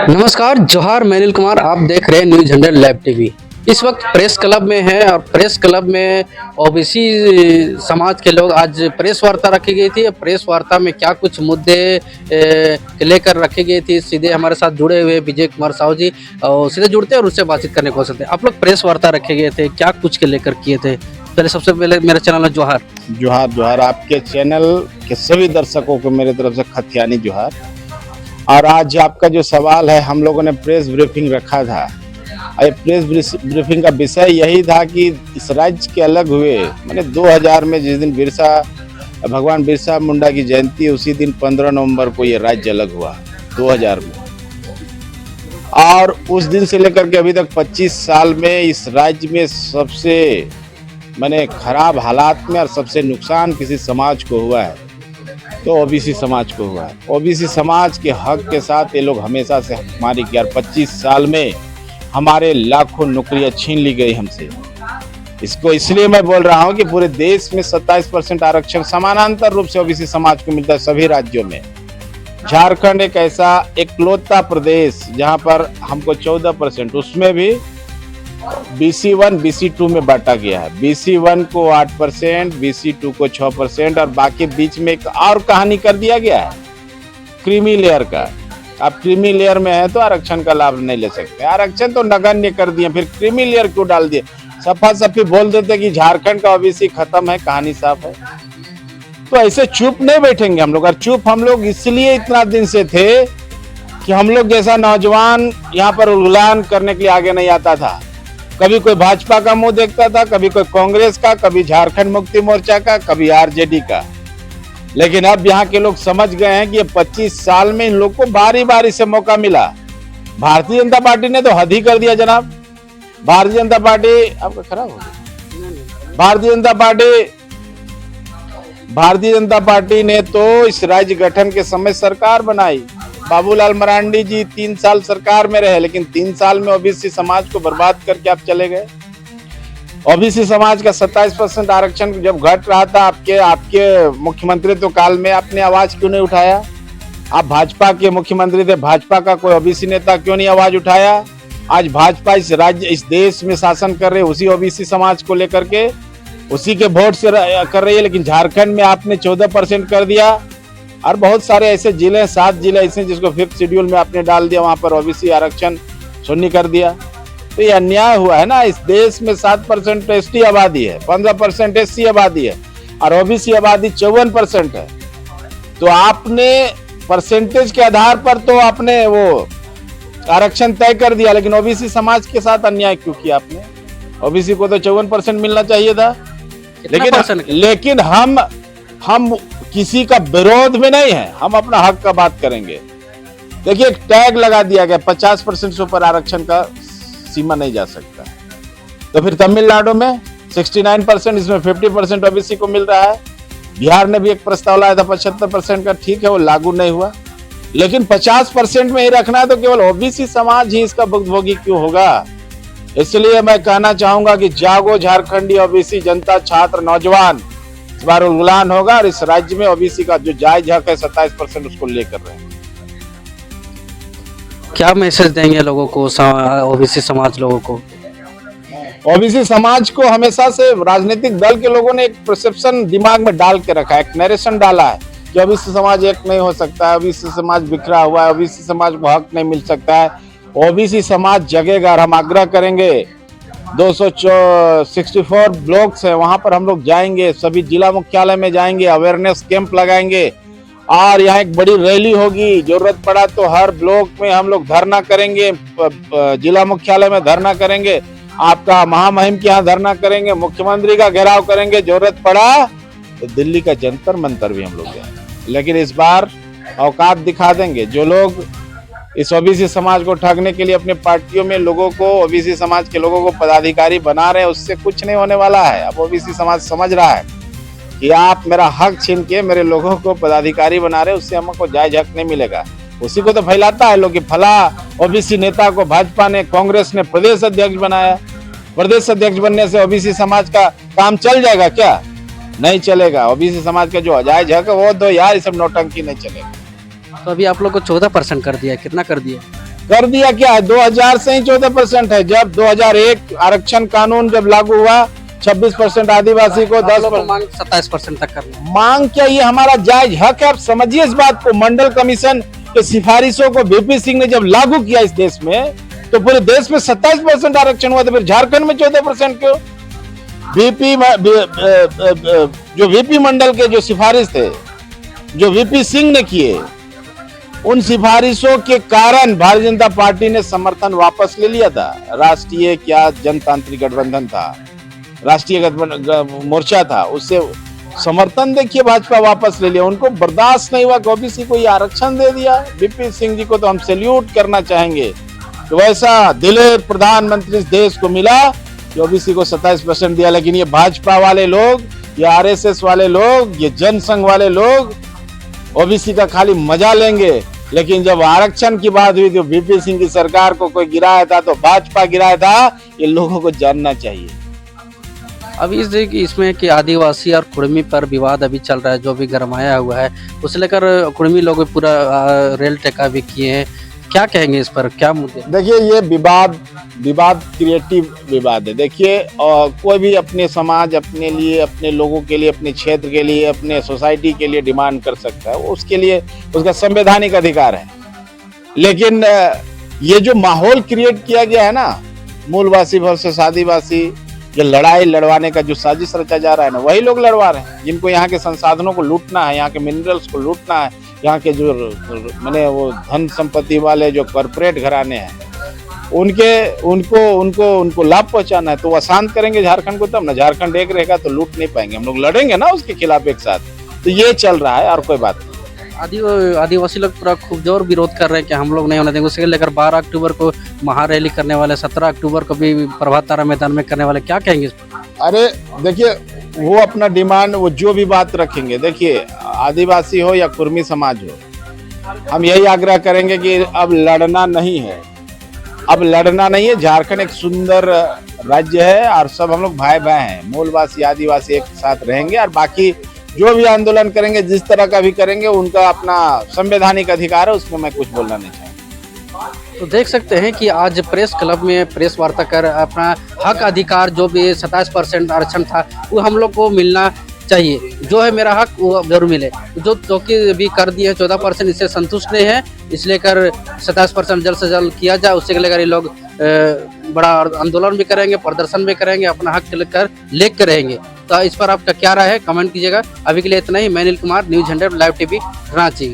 नमस्कार, जोहार। मैं अनिल कुमार, आप देख रहे हैं न्यूज 100 लाइव टीवी। इस वक्त प्रेस क्लब में है और प्रेस क्लब में ओबीसी समाज के लोग आज प्रेस वार्ता रखी गई थी। प्रेस वार्ता में क्या कुछ मुद्दे लेकर रखी गई थी, सीधे हमारे साथ जुड़े हुए विजय कुमार साहू जी और सीधे जुड़ते हैं और उससे बातचीत करने को सकते हैं। आप लोग प्रेस वार्ता रखे गए थे, क्या कुछ के लेकर किए थे? पहले सबसे पहले मेरा चैनल है जोहार। जोहार जोहार आपके चैनल के सभी दर्शकों को मेरे तरफ से खतियानी जोहार। और आज आपका जो सवाल है, हम लोगों ने प्रेस ब्रीफिंग रखा था। प्रेस ब्रीफिंग का विषय यही था कि इस राज्य के अलग हुए, मैंने 2000 में जिस दिन भगवान बिरसा मुंडा की जयंती, उसी दिन 15 नवंबर को ये राज्य अलग हुआ 2000 में। और उस दिन से लेकर के अभी तक 25 साल में इस राज्य में सबसे मैंने खराब हालात में और सबसे नुकसान किसी समाज को हुआ है तो ओबीसी समाज को हुआ है। ओबीसी समाज के हक के साथ ये लोग हमेशा से हमारी 25 साल में हमारे लाखों नौकरियां छीन ली गई हमसे। इसको इसलिए मैं बोल रहा हूं कि पूरे देश में 27% आरक्षण समानांतर रूप से ओबीसी समाज को मिलता है सभी राज्यों में। झारखंड एक ऐसा इकलौता प्रदेश जहां पर हमको 14%, उसमें भी BC1 BC2 में बांटा गया है। BC1 को 8%, BC2 को 6% और बाकी बीच में एक और कहानी कर दिया गया है क्रीमी लेयर का। आप क्रीमी लेयर में है तो आरक्षण का लाभ नहीं ले सकते। आरक्षण तो नगण्य कर दिए, फिर क्रीमी लेयर क्यों डाल दिए? सफा सफी बोल देते कि झारखंड का ओबीसी खत्म है, कहानी साफ है। तो ऐसे चुप नहीं बैठेंगे हम लोग। और चुप हम लोग इसलिए इतना दिन से थे कि हम लोग जैसा नौजवान यहाँ पर उलगलान करने के लिए आगे नहीं आता था। कभी कोई भाजपा का मुंह देखता था, कभी कोई कांग्रेस का, कभी झारखंड मुक्ति मोर्चा का, कभी आरजेडी का। लेकिन अब यहाँ के लोग समझ गए हैं कि ये 25 साल में इन लोग को बारी बारी से मौका मिला। भारतीय जनता पार्टी ने तो हद ही कर दिया जनाब। भारतीय जनता पार्टी आपका खराब हो गया। भारतीय जनता पार्टी ने तो इस राज्य गठन के समय सरकार बनाई। बाबूलाल मरांडी जी 3 साल सरकार में रहे, लेकिन 3 साल में ओबीसी समाज को बर्बाद करके आप चले गए। ओबीसी समाज का 27% आरक्षण जब घट रहा था आपके मुख्यमंत्रित्व काल में, आपने आवाज क्यों नहीं उठाया? आप भाजपा के मुख्यमंत्री थे, भाजपा का कोई ओबीसी नेता क्यों नहीं आवाज उठाया? आज भाजपा इस देश में शासन कर रहे उसी ओबीसी समाज को लेकर के, उसी के वोट से कर रही है। लेकिन झारखंड में आपने 14% कर दिया और बहुत सारे ऐसे जिले, 7 जिले ऐसे जिसको 5th शेड्यूल में आपने डाल दिया, वहां पर ओबीसी आरक्षण शून्य कर दिया। तो ये अन्याय हुआ है ना। इस देश में 7% एसटी आबादी है, 15% एससी आबादी है और ओबीसी आबादी 54% है। तो आपने परसेंटेज के आधार पर तो आपने वो आरक्षण तय कर दिया, लेकिन ओबीसी समाज के साथ अन्याय क्यों किया आपने? ओबीसी को तो 54% मिलना चाहिए था। लेकिन हम किसी का विरोध में नहीं है, हम अपना हक का बात करेंगे। देखिए, एक टैग लगा दिया गया 50% से ऊपर आरक्षण का सीमा नहीं जा सकता। तो फिर तमिलनाडु में 69%, इसमें 50% ओबीसी को मिल रहा है। बिहार ने भी एक प्रस्ताव लाया था 75% का, ठीक है, वो लागू नहीं हुआ। लेकिन 50% में ही रखना है तो केवल ओबीसी समाज ही इसका भुगतभोगी क्यों होगा? इसलिए मैं कहना चाहूंगा कि जागो झारखंडी ओबीसी जनता, छात्र, नौजवान, इस बार उलगलान होगा और इस राज्य में ओबीसी का जो जायज हक है 27% उसको लेकर रहे हैं। क्या मैसेज देंगे लोगों को, ओबीसी समाज लोगों को? ओबीसी समाज को हमेशा से राजनीतिक दल के लोगों ने एक परसेप्शन दिमाग में डाल के रखा है, एक नरेशन डाला है कि ओबीसी समाज एक नहीं हो सकता है, ओबीसी समाज बिखरा हुआ है, ओबीसी समाज को हक नहीं मिल सकता है। ओबीसी समाज जगेगा और हम आग्रह करेंगे। 264 ब्लॉक्स है, वहां पर हम लोग जाएंगे, सभी जिला मुख्यालय में जाएंगे, अवेयरनेस कैंप लगाएंगे और यहाँ एक बड़ी रैली होगी। जरूरत पड़ा तो हर ब्लॉक में हम लोग धरना करेंगे, जिला मुख्यालय में धरना करेंगे, आपका महामहिम के यहाँ धरना करेंगे, मुख्यमंत्री का घेराव करेंगे, जरूरत पड़ा तो दिल्ली का जंतर मंतर भी हम लोग जाएंगे। लेकिन इस बार औकात दिखा देंगे। जो लोग इस ओबीसी समाज को ठगने के लिए अपने पार्टियों में लोगों को, ओबीसी समाज के लोगों को पदाधिकारी बना रहे हैं, उससे कुछ नहीं होने वाला है। अब ओबीसी समाज समझ रहा है कि आप मेरा हक छीन के मेरे लोगों को पदाधिकारी बना रहे, उससे हमको जायज हक नहीं मिलेगा। उसी को तो फैलाता है लोग कि फला ओबीसी नेता को भाजपा ने, कांग्रेस ने प्रदेश अध्यक्ष बनाया। प्रदेश अध्यक्ष बनने से ओबीसी समाज का काम चल जाएगा क्या? नहीं चलेगा। ओबीसी समाज का जो जायज हक है वो दो यार, ये सब नौटंकी नहीं चलेगा। तो अभी आप लोग को 14% कर दिया, कितना कर दिया? कर दिया क्या है, 2000 से ही 14% है। जब 2001 आरक्षण कानून जब लागू हुआ 26% आदिवासी को, आप 10 लोग को मांग 27% तक करना है। मांग क्या, ये हमारा जायज हक है। आप समझिए इस बात को, मंडल कमीशन के सिफारिशों को बीपी सिंह ने जब लागू किया इस देश में, तो पूरे देश में 27% आरक्षण हुआ, तो फिर झारखंड में 14% क्यों? जो वीपी मंडल के जो सिफारिश थे, जो वीपी सिंह ने किए, उन सिफारिशों के कारण भारतीय जनता पार्टी ने समर्थन वापस ले लिया था। राष्ट्रीय क्या जनतांत्रिक गठबंधन था, राष्ट्रीय मोर्चा था, उससे समर्थन देखिए भाजपा वापस ले लिया। उनको बर्दाश्त नहीं हुआ कि ओबीसी को ये आरक्षण दे दिया। बीपी सिंह जी को तो हम सैल्यूट करना चाहेंगे, तो वैसा दिलेर प्रधानमंत्री इस देश को मिला कि ओबीसी को 27% दिया। लेकिन ये भाजपा वाले लोग, ये आरएसएस वाले लोग, ये जनसंघ वाले लोग ओबीसी का खाली मजा लेंगे। लेकिन जब आरक्षण की बात हुई तो बीपी सिंह की सरकार को कोई गिराया था तो भाजपा गिराया था, ये लोगों को जानना चाहिए। अभी इसमें कि आदिवासी और कुर्मी पर विवाद अभी चल रहा है, जो भी गरमाया हुआ है, उसे लेकर कुर्मी लोग पूरा रेल टेका भी किए हैं। क्या कहेंगे इस पर, क्या मुद्दे? देखिए, ये विवाद क्रिएटिव विवाद है। देखिए, कोई भी अपने समाज, अपने लिए, अपने लोगों के लिए, अपने क्षेत्र के लिए, अपने सोसाइटी के लिए डिमांड कर सकता है, उसके लिए उसका संवैधानिक अधिकार है। लेकिन ये जो माहौल क्रिएट किया गया है ना, मूलवासी वर्सेस आदिवासी, ये लड़ाई लड़वाने का जो साजिश रचा जा रहा है ना, वही लोग लड़वा रहे हैं जिनको यहाँ के संसाधनों को लूटना है, यहाँ के मिनरल्स को लूटना है, यहाँ के जो मैंने वो धन संपत्ति वाले जो कॉर्पोरेट घराने हैं, उनको लाभ पहुंचाना है। तो वो अशांत करेंगे झारखंड को, तब ना झारखंड एक रहेगा तो लूट नहीं पाएंगे। हम लोग लड़ेंगे ना उसके खिलाफ एक साथ। तो ये चल रहा है और कोई बात नहीं। आदिवासी लोग पूरा खूब जोर विरोध कर रहे हैं कि हम लोग नहीं होने देंगे। उसके लेकर 12 अक्टूबर को महारैली करने वाले, 17 अक्टूबर को भी प्रभात तारा मैदान में करने वाले, क्या कहेंगे इस पर? अरे देखिए, वो अपना डिमांड, वो जो भी बात रखेंगे, देखिए आदिवासी हो या कुर्मी समाज हो, हम यही आग्रह करेंगे कि अब लड़ना नहीं है, अब लड़ना नहीं है। झारखंड एक सुंदर राज्य है और सब हम लोग भाई भाई हैं, मूलवासी आदिवासी एक साथ रहेंगे। और बाकी जो भी आंदोलन करेंगे, जिस तरह का भी करेंगे, उनका अपना संवैधानिक अधिकार है, उसमें मैं कुछ बोलना नहीं चाहूँगा। तो देख सकते हैं कि आज प्रेस क्लब में प्रेस वार्ता कर अपना हक अधिकार, जो भी 27% आरक्षण था, वो हम लोग को मिलना चाहिए। जो है मेरा हक वो जरूर मिले। जो कि भी कर दिए 14%, इससे संतुष्ट नहीं है, इसलिए कर 27% जल्द से जल्द किया जाए। उससे लेकर ये लोग बड़ा आंदोलन भी करेंगे, प्रदर्शन भी करेंगे, अपना हक लेकर रहेंगे। तो इस पर आपका क्या राय है, कमेंट कीजिएगा। अभी के लिए इतना ही। मैं Anil Kumar, news 100 live TV, Ranchi.